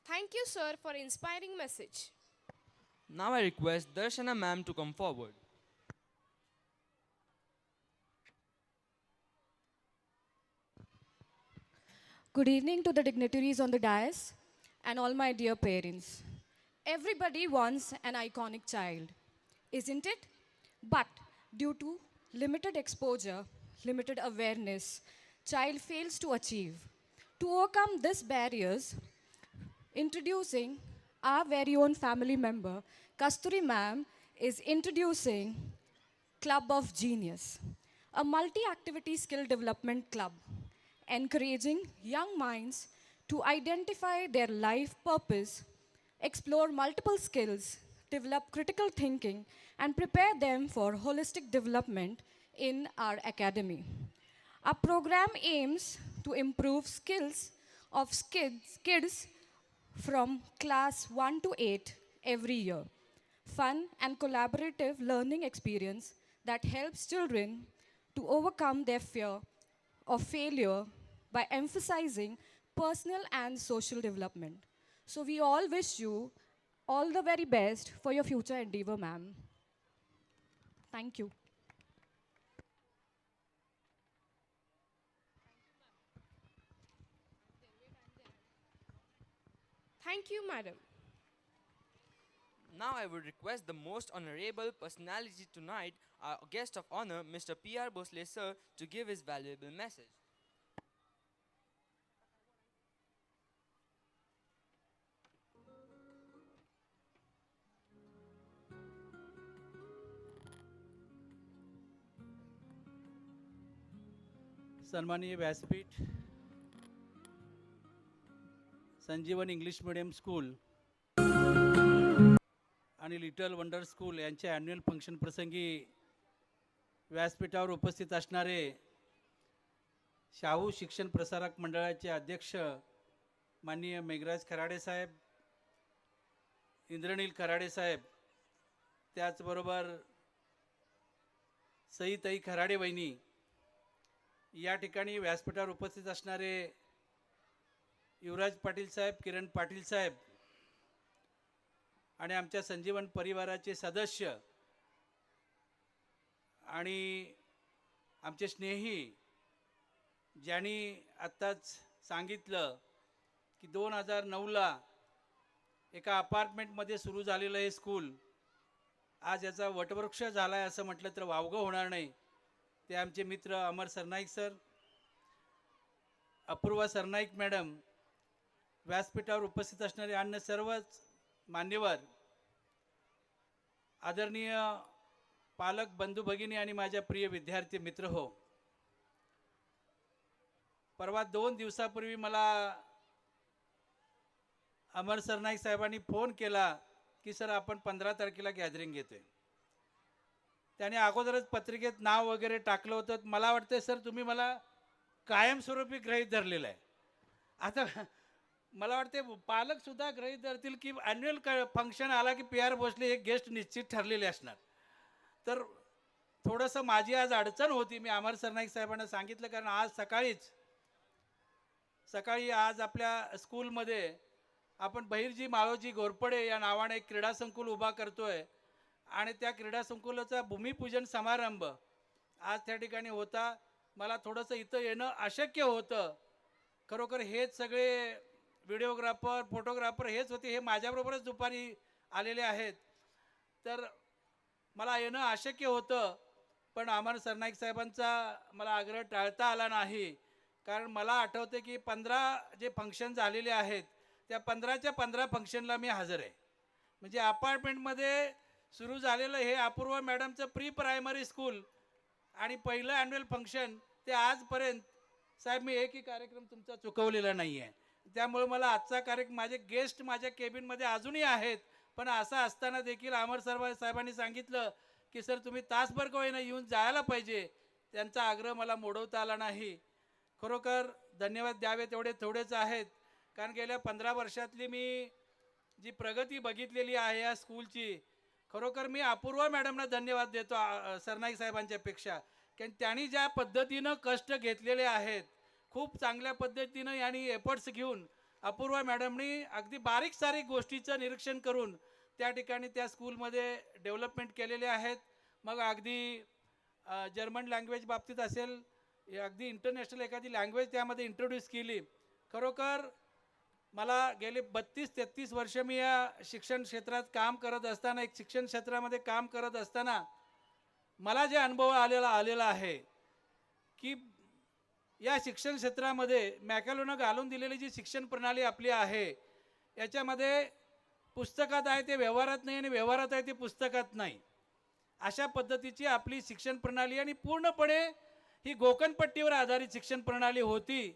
[SPEAKER 6] Thank you, sir, for inspiring message.
[SPEAKER 1] Now I request Darshana ma'am to come forward.
[SPEAKER 11] Good evening to the dignitaries on the dais and all my dear parents. Everybody wants an iconic child, isn't it? But due to limited exposure, limited awareness, child fails to achieve. To overcome these barriers, introducing our very own family member, Kasturi ma'am, is introducing Club of Genius, a multi-activity skill development club, encouraging young minds to identify their life purpose, explore multiple skills, develop critical thinking, and prepare them for holistic development in our academy. Our program aims to improve skills of kids from class 1 to 8 every year. Fun and collaborative learning experience that helps children to overcome their fear of failure by emphasizing personal and social development. So we all wish you all the very best for your future endeavor, ma'am. Thank you.
[SPEAKER 6] Thank you, madam.
[SPEAKER 1] Now I would request the most honorable personality tonight, our guest of honor, Mr. P.R. Bhosle sir, to give his valuable message.
[SPEAKER 12] सन्माननीय व्यासपीठ, संजीवन English medium school आणि little wonder school यांच्या annual function प्रसंगी व्यासपीठावर उपस्थित असणारे शाहू शिक्षण प्रसारक मंडळाचे अध्यक्ष माननीय मेघराज खराडे साहेब, इंद्रनील खराडे साहेब, त्याचबरोबर सईताई खराडे वहिनी, या ठिकाणी व्यासपीठावर उपस्थित असणारे युवराज पाटील साहेब, किरण पाटील साहेब आणि आमच्या संजीवन परिवाराचे सदस्य आणि आमचे स्नेही, ज्यांनी आत्ताच सांगितलं की 2009ला एका अपार्टमेंटमध्ये सुरू झालेलं हे स्कूल आज याचा वटवृक्ष झाला आहे असं म्हटलं तर वावगं होणार नाही. ते आमचे मित्र अमर सरनाईक सर, अपूर्वा सरनाईक मॅडम, व्यासपीठावर उपस्थित असणारे अन्य सर्वच मान्यवर, आदरणीय पालक बंधू भगिनी आणि माझ्या प्रिय विद्यार्थी मित्र हो. परवा 2 दिवसापूर्वी मला अमर सरनाईक साहेबांनी फोन केला की सर आपण 15 तारखेला गॅदरिंग घेतोय. त्याने अगोदरच पत्रिकेत नाव वगैरे टाकलं होतं. मला वाटतं सर तुम्ही मला कायमस्वरूपी गृहीत धरलेलं आहे. आता मला वाटते पालकसुद्धा गृहीत धरतील की ॲन्युअल फंक्शन आला की पी आर भोसले हे गेस्ट निश्चित ठरलेले असणार. तर थोडंसं माझी आज अडचण होती. मी अमर सरनाईक साहेबांना सांगितलं कारण आज सकाळी आज आपल्या स्कूलमध्ये आपण बहिर्जी माळोजी घोरपडे या नावाने एक क्रीडा संकुल उभा करतोय आणि त्या क्रीडा संकुलाचा भूमिपूजन समारंभ आज त्या ठिकाणी होता. मला थोडंसं इथं येणं अशक्य होतं. खरोखर हेच सगळे व्हिडिओग्राफर, फोटोग्राफर हेच होते, हे माझ्याबरोबरच दुपारी आलेले आहेत. तर मला येणं अशक्य होतं, पण अमर सरनाईक साहेबांचा मला आग्रह टाळता आला नाही. कारण मला आठवते की 15 जे फंक्शन झालेले आहेत त्या 15च्या 15 फंक्शनला मी हजर आहे. म्हणजे अपार्टमेंटमध्ये सुरू झालेलं हे अपूर्वा मॅडमचं प्री प्रायमरी स्कूल आणि पहिलं ॲन्युअल फंक्शन ते आजपर्यंत साहेब मी एकही कार्यक्रम तुमचा चुकवलेला नाही आहे. त्यामुळे मला आजचा कार्यक्रम, माझे गेस्ट माझ्या केबिनमध्ये अजूनही आहेत, पण असं असताना देखील अमर साहेबांनी सांगितलं की सर तुम्ही तासभर का होईना येऊन जायला पाहिजे. त्यांचा आग्रह मला मोडवता आला नाही. खरोखर धन्यवाद द्यावे तेवढे थोडेच आहेत. कारण गेल्या 15 वर्षातली मी जी प्रगती बघितलेली आहे या स्कूलची, खरोखर मी अपूर्वा मॅडमना धन्यवाद देतो सरनाईक साहेबांच्यापेक्षा. कारण त्यांनी ज्या पद्धतीनं कष्ट घेतलेले आहेत, खूप चांगल्या पद्धतीनं यांनी एफर्ट्स घेऊन अपूर्वा मॅडमनी अगदी बारीक सारीक गोष्टीचं निरीक्षण करून त्या ठिकाणी त्या स्कूलमध्ये डेव्हलपमेंट केलेले आहेत. मग अगदी जर्मन लँग्वेज बाबतीत असेल, अगदी इंटरनॅशनल एखादी लँग्वेज त्यामध्ये इंट्रोड्यूस केली. खरोखर मला गेले 32-33 वर्ष मी या शिक्षण क्षेत्रात काम करत असताना, एक शिक्षण क्षेत्रामध्ये काम करत असताना मला जे अनुभव आलेला आहे की या शिक्षण क्षेत्रामध्ये मॅकॅलोनं घालून दिलेली जी शिक्षण प्रणाली आपली आहे याच्यामध्ये पुस्तकात आहे ते व्यवहारात नाही आणि व्यवहारात आहे ते पुस्तकात नाही, अशा पद्धतीची आपली शिक्षण प्रणाली आणि पूर्णपणे ही गोकणपट्टीवर आधारित शिक्षण प्रणाली होती.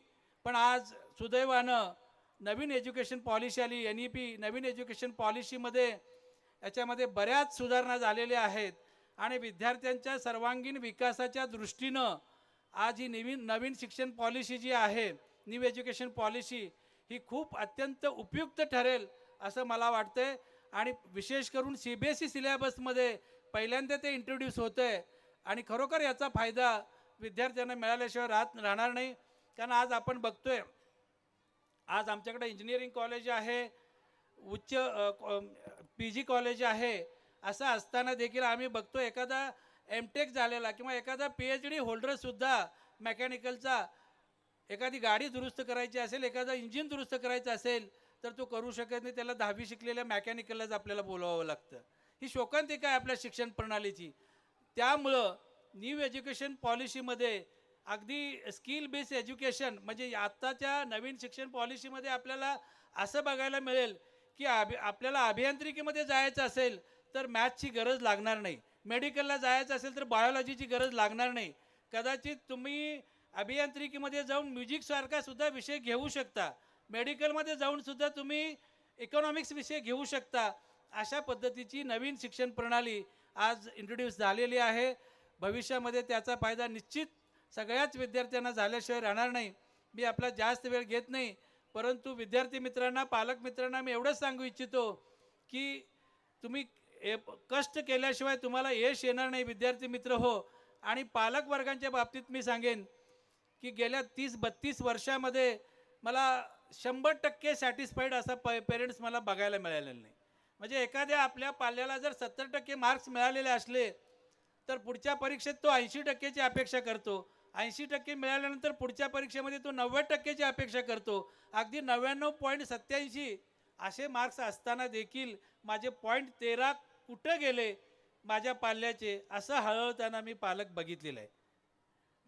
[SPEAKER 12] पण आज सुदैवानं नवीन एज्युकेशन पॉलिसी आली, NEP नवीन एज्युकेशन पॉलिसीमध्ये याच्यामध्ये बऱ्याच सुधारणा झालेल्या आहेत आणि विद्यार्थ्यांच्या सर्वांगीण विकासाच्या दृष्टीनं आज ही नवीन शिक्षण पॉलिसी जी आहे, न्यू एज्युकेशन पॉलिसी, ही खूप अत्यंत उपयुक्त ठरेल असं मला वाटतंय. आणि विशेष करून CBSE सिलेबसमध्ये पहिल्यांदा ते इंट्रोड्यूस होतं आहे आणि खरोखर याचा फायदा विद्यार्थ्यांना मिळाल्याशिवाय राहणार नाही. कारण आज आपण बघतोय, आज आमच्याकडे इंजिनिअरिंग कॉलेज आहे, उच्च PG कॉलेज आहे. असं असताना देखील आम्ही बघतो एखादा MTech झालेला किंवा एखादा PhD होल्डरसुद्धा मेकॅनिकलचा एखादी गाडी दुरुस्त करायची असेल, एखादं इंजिन दुरुस्त करायचं असेल तर तो करू शकत नाही, त्याला 10वी शिकलेल्या मेकॅनिकललाच आपल्याला बोलवावं लागतं. ही शोकांतिका आहे आपल्या शिक्षण प्रणालीची. त्यामुळं न्यू एज्युकेशन पॉलिसीमध्ये अगदी स्किल बेस्ड एज्युकेशन म्हणजे आत्ताच्या नवीन शिक्षण पॉलिसीमध्ये आपल्याला असं बघायला मिळेल की आपल्याला अभियांत्रिकीमध्ये जायचं असेल तर मॅथ्सची गरज लागणार नाही, मेडिकलला जायचं असेल तर बायोलॉजीची गरज लागणार नाही. कदाचित तुम्ही अभियांत्रिकीमध्ये जाऊन म्युझिकसारखा सुद्धा विषय घेऊ शकता, मेडिकलमध्ये जाऊन सुद्धा तुम्ही इकॉनॉमिक्स विषय घेऊ शकता. अशा पद्धतीची नवीन शिक्षण प्रणाली आज इंट्रोड्यूस झालेली आहे. भविष्यामध्ये त्याचा फायदा निश्चित सगळ्याच विद्यार्थ्यांना झाल्याशिवाय राहणार नाही. मी आपला जास्त वेळ घेत नाही, परंतु विद्यार्थी मित्रांना, पालक मित्रांना मी एवढंच सांगू इच्छितो की तुम्ही कष्ट केल्याशिवाय तुम्हाला यश येणार नाही विद्यार्थी मित्र हो. आणि पालक वर्गांच्या बाबतीत मी सांगेन की गेल्या 30-32 वर्षामध्ये मला 100% सॅटिस्फाईड असा पेरेंट्स मला बघायला मिळालेला नाही. म्हणजे एखाद्या आपल्या पाल्याला जर 70% मार्क्स मिळालेले असले तर पुढच्या परीक्षेत तो 80%ची अपेक्षा करतो. 80% मिळाल्यानंतर पुढच्या परीक्षेमध्ये तो 90%ची अपेक्षा करतो. अगदी 99.87 असे मार्क्स असताना देखील माझे 0.13 कुठं गेले माझ्या पाल्याचे, असं हळहळताना मी पालक बघितलेलं आहे.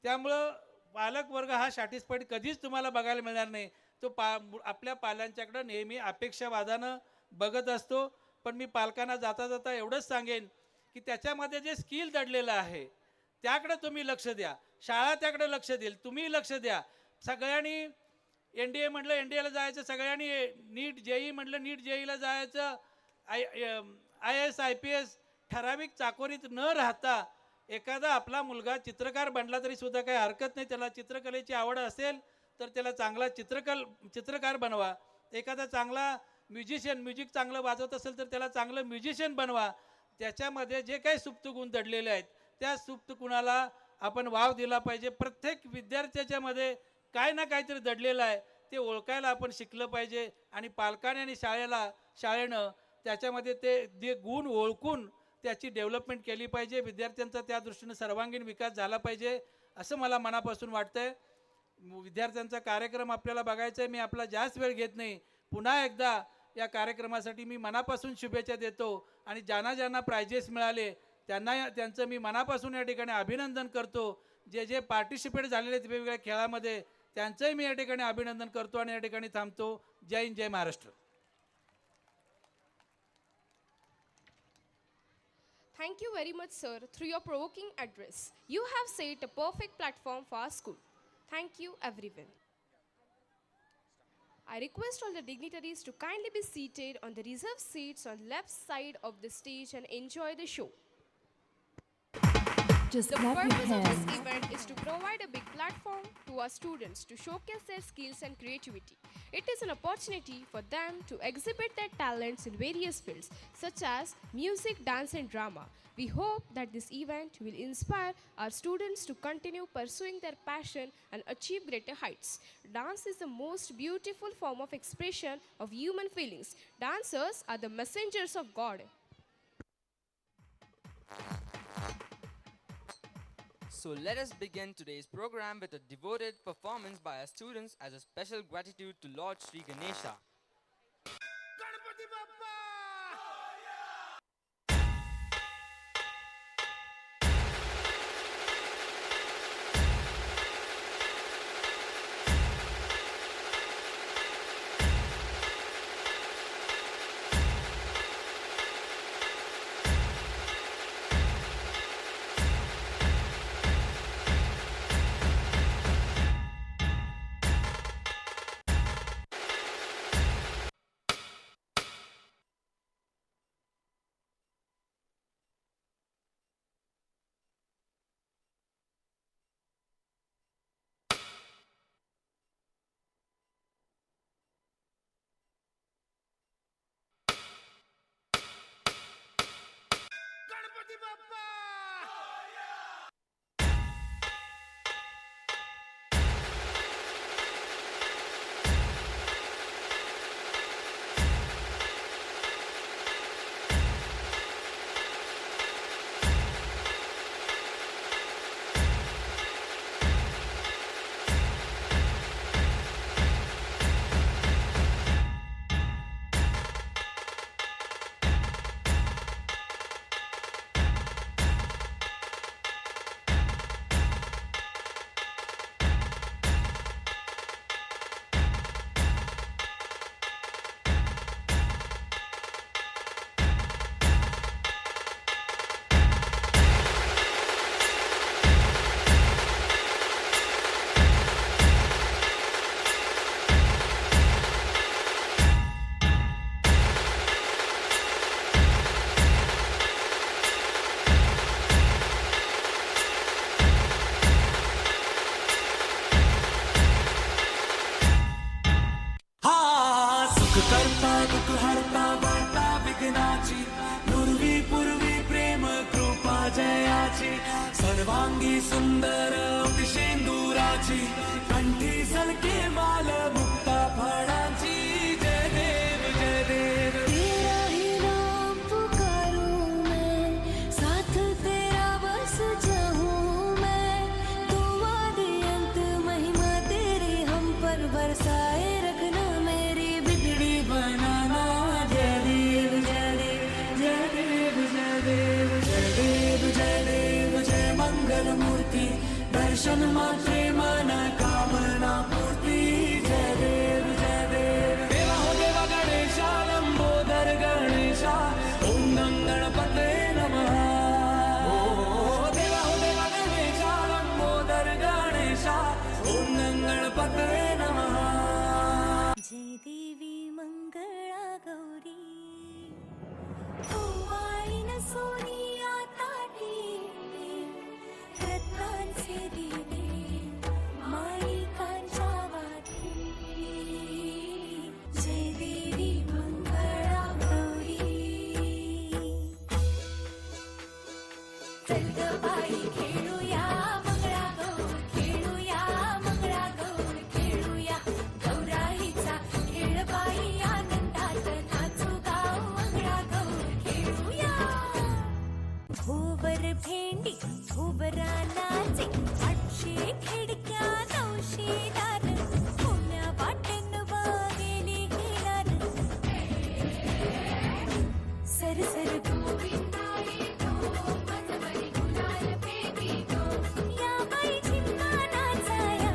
[SPEAKER 12] त्यामुळं पालक वर्ग हा सॅटिस्फाईड कधीच तुम्हाला बघायला मिळणार नाही. तो आपल्या पाल्यांच्याकडं नेहमी अपेक्षावादानं बघत असतो. पण मी पालकांना जाता जाता एवढंच सांगेन की त्याच्यामध्ये जे स्किल दडलेलं आहे त्याकडे तुम्ही लक्ष द्या, शाळा त्याकडे लक्ष देईल, तुम्ही लक्ष द्या. सगळ्यांनी NDA म्हटलं NDAला जायचं, सगळ्यांनी नीट JEE म्हटलं नीट JEEला जायचं, IAS IPS ठराविक चाकोरीत न राहता एखादा आपला मुलगा चित्रकार बनला तरी सुद्धा काही हरकत नाही. त्याला चित्रकलेची आवड असेल तर त्याला चांगला चित्रकार बनवा. एखादा चांगला म्युझिक चांगलं वाजवत असेल तर त्याला चांगलं म्युझिशियन बनवा. त्याच्यामध्ये जे काही सुप्त गुण दडलेले आहेत त्या सुप्त गुणाला आपण वाव दिला पाहिजे. प्रत्येक विद्यार्थ्याच्यामध्ये काय ना काहीतरी दडलेलं आहे ते ओळखायला आपण शिकलं पाहिजे. आणि पालकाने आणि शाळेनं त्याच्यामध्ये ते गुण ओळखून त्याची डेव्हलपमेंट केली पाहिजे. विद्यार्थ्यांचा त्या दृष्टीनं सर्वांगीण विकास झाला पाहिजे असं मला मनापासून वाटतंय. विद्यार्थ्यांचा कार्यक्रम आपल्याला बघायचा आहे. मी आपला जास्त वेळ घेत नाही. पुन्हा एकदा या कार्यक्रमासाठी मी मनापासून शुभेच्छा देतो. आणि ज्यांना प्राइजेस मिळाले त्यांचं मी मनापासून या ठिकाणी अभिनंदन करतो. जे पार्टिसिपेट झालेले आहेत वेगवेगळ्या खेळामध्ये त्यांचंही मी या ठिकाणी अभिनंदन करतो आणि या ठिकाणी थांबतो. जय हिंद, जय Maharashtra.
[SPEAKER 6] Thank you very much, sir. Through your provoking address, you have set a perfect platform for our school. Thank you, everyone. I request all the dignitaries to kindly be seated on the reserved seats on the left side of the stage and enjoy the show. The purpose of this event is to provide a big platform to our students to showcase their skills and creativity. It is an opportunity for them to exhibit their talents in various fields such as music, dance and drama. We hope that this event will inspire our students to continue pursuing their passion and achieve greater heights. Dance is the most beautiful form of expression of human feelings. Dancers are the messengers of God.
[SPEAKER 1] So let us begin today's program with a devoted performance by our students as a special gratitude to Lord Sri Ganesha.
[SPEAKER 13] सुख करता दुःख हरता वार्ता विघ्नाची पूर्वी पूर्वी प्रेम कृपा जयाची सर्वांगी सुंदर शेंदुराची कंठी सलके माल मुक्ता फळाची जय देव जय देव
[SPEAKER 3] तेरा ही नाम पुकारूं मैं, साथ तेरा बस जाऊं मैं, दुआ दे अंत महिमा तेरी हम पर बरसाए रखना मेरी बिगड़ी
[SPEAKER 13] बनाना जय देव जय देव जय देव जय देव जय देव जय देव जय मंगल मूर्ती दर्शन मात्रे मन कामना पूर्ती जय देव जय देव देवा हो देवा गणेशा लंबोदर गणेशा ओम गणपते नमः ओ देवा हो देवा गणेशा लंबोदर गणेशा ओम गणपते नमः
[SPEAKER 3] जय देवी मंगळा गौरी ओवाळीन सोनिया ताटी रत्नांचे दिवे माणिकांच्या वाती जय देवी मंगळा गौरी चल ग बाई खेळूया मंगळा गौर खेळूया मंगळा गौर खेळूया गौराईचा खेळ बाई आनंदात नाचू गाव मंगळा गौर खेळूया भोवर भेंडी भोवरा नाचे 800 खिडक्या 900 दार पुण्या वाटेन वागेली हिलार सरसर गोविंदाई तो मनवरी गुलाल बेबी तो या बाई झिम्मा नाचाया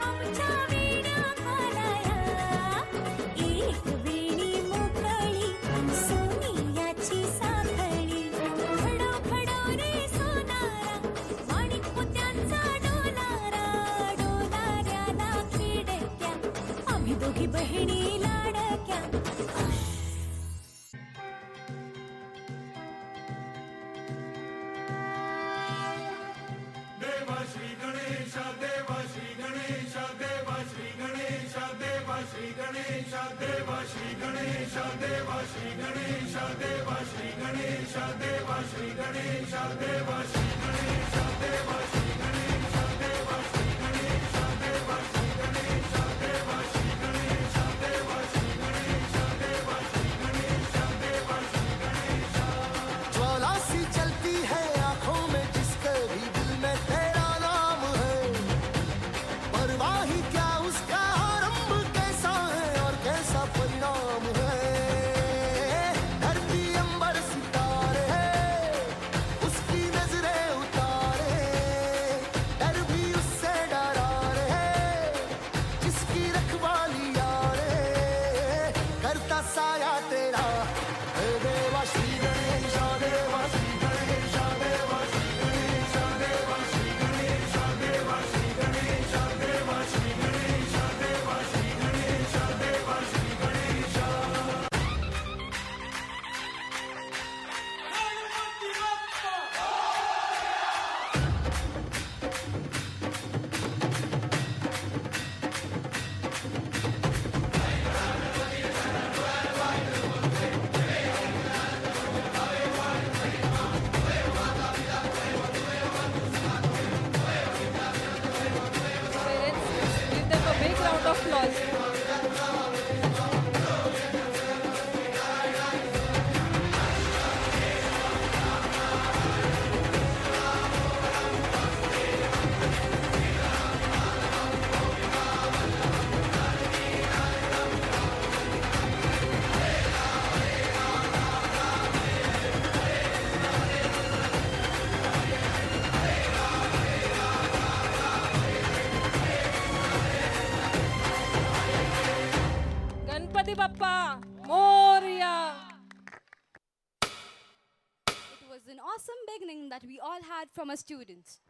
[SPEAKER 3] आमच्या वेण्या घालाया एक वेणी मोकळी सोनियाची साखळी खडो खडो रे सोनारा माणिक मोत्यांचा डोलारा डोलाऱ्याला खिडक्या आम्ही दोघी बहिणी लाडक्या
[SPEAKER 13] देवा श्री गणेशा देवा श्री गणेशा देवा श्री गणेशा देवा श्री गणेशा देवा श्री गणेशा देवा श्री गणेशा देवा श्री गणेशा देवा श्री गणेशा देवा श्री गणेशा देवा श्री गणेशा देवा श्री गणेशा देवा श्री गणेशा देवा श्री गणेशा देवा श्री गणेशा देवा श्री गणेशा देवा श्री गणेशा ज्वाला सी चलती है आंखों में जिसके भी दिल में तेरा नाम है परवाह ही क्या उसका आरंभ कैसा है और कैसा परिणाम है धरती अंबर सितारे हैं उसकी नजरें उतारे डर भी उससे डरा रे जिसकी रखवाली यारे करता साया तेरा हे देवा श्री गणेशा देवा श्री गणेशा देवा श्री गणेशा देवा श्री गणेशा देवा श्री गणेशा देवा श्री गणेशा देवा श्री गणेशा देवा Shri Ganesha
[SPEAKER 8] Parents, give them a big round of applause. Ganpati Bappa Morya.
[SPEAKER 4] It was an awesome beginning that we all had from our students.